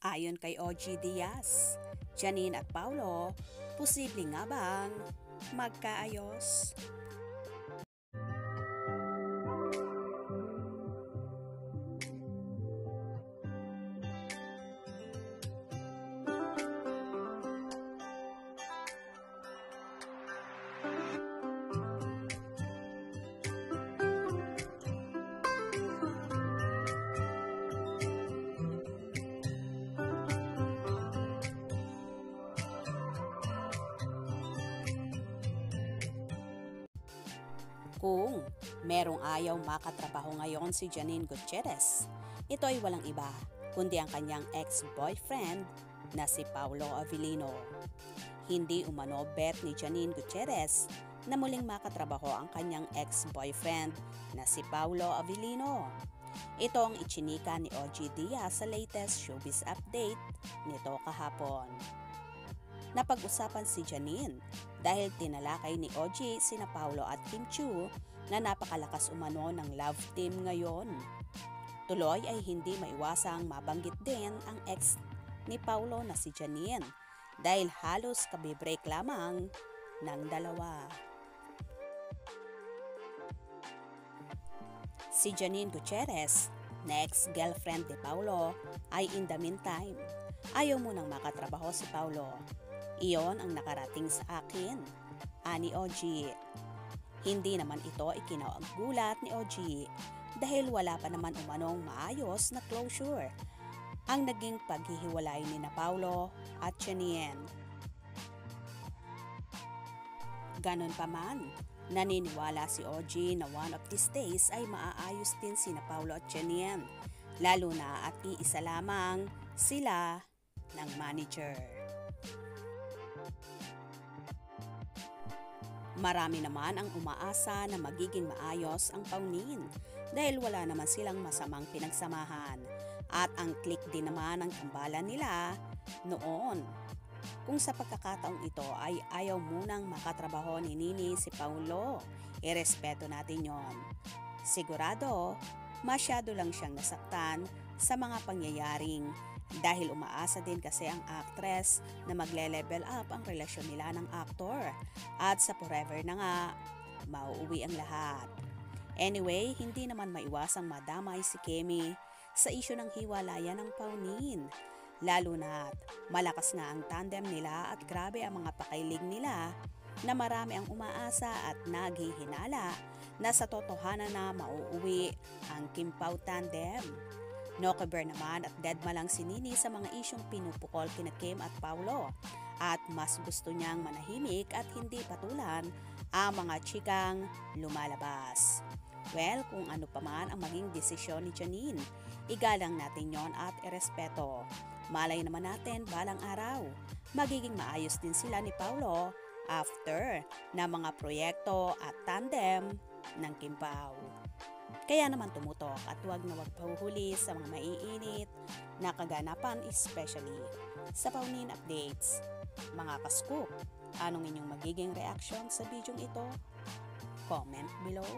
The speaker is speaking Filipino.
Ayon kay OG Diaz, Janine at Paulo, posible nga bang magkaayos? Kung merong ayaw makatrabaho ngayon si Janine Gutierrez, ito ay walang iba kundi ang kanyang ex-boyfriend na si Paulo Avellino. Hindi umano bet ni Janine Gutierrez na muling makatrabaho ang kanyang ex-boyfriend na si Paulo Avellino. Ito ang ichinika ni OG Diaz sa latest showbiz update nito kahapon. Napag-usapan si Janine dahil tinalakay ni OG sina Paulo at Kim Chiu na napakalakas umano ng love team ngayon. Tuloy ay hindi maiwasang mabanggit din ang ex ni Paulo na si Janine dahil halos kabibreak lamang ng dalawa. Si Janine Gutierrez, na ex-girlfriend ni Paulo, ay in the meantime, ayaw munang makatrabaho si Paulo. Iyon ang nakarating sa akin, ani OG. Hindi naman ito ikinagulat ni OG dahil wala pa naman umanong maayos na closure ang naging paghihiwalay ni na Paulo at Janine. Ganon pa man, naniniwala si OG na one of these days ay maaayos din sina Paulo at Janine, lalo na at iisa lamang sila ng manager. Marami naman ang umaasa na magiging maayos ang paunin dahil wala naman silang masamang pinagsamahan at ang click din naman ang tambalan nila noon. Kung sa pagkakataong ito ay ayaw munang makatrabaho ni Nini si Paulo, irespeto natin yon. Sigurado, masyado lang siyang nasaktan sa mga pangyayaring dahil umaasa din kasi ang actress na magle-level up ang relasyon nila ng aktor at sa forever na nga, mauuwi ang lahat. Anyway, hindi naman maiwasang madamay si Kemi sa isyu ng hiwalayan ng paunin. Lalo na't malakas nga ang tandem nila at grabe ang mga pakailig nila na marami ang umaasa at naghihinala na sa totohanan na mauuwi ang Kim Pao tandem. No-cover naman at deadma lang si Nini sa mga isyong pinupukol kina Kim at Paulo at mas gusto niyang manahimik at hindi patulan ang mga chikang lumalabas. Well, kung ano pa man ang maging desisyon ni Janine, igalang natin yon at irespeto. Malay naman natin balang araw, magiging maayos din sila ni Paulo after na mga proyekto at tandem ng Kim Pao. Kaya naman tumutok at huwag na huwag pahuhuli sa mga maiinit na kaganapan, especially sa paunin updates. Mga ka-scoop, anong inyong magiging reaction sa bidyong ito? Comment below.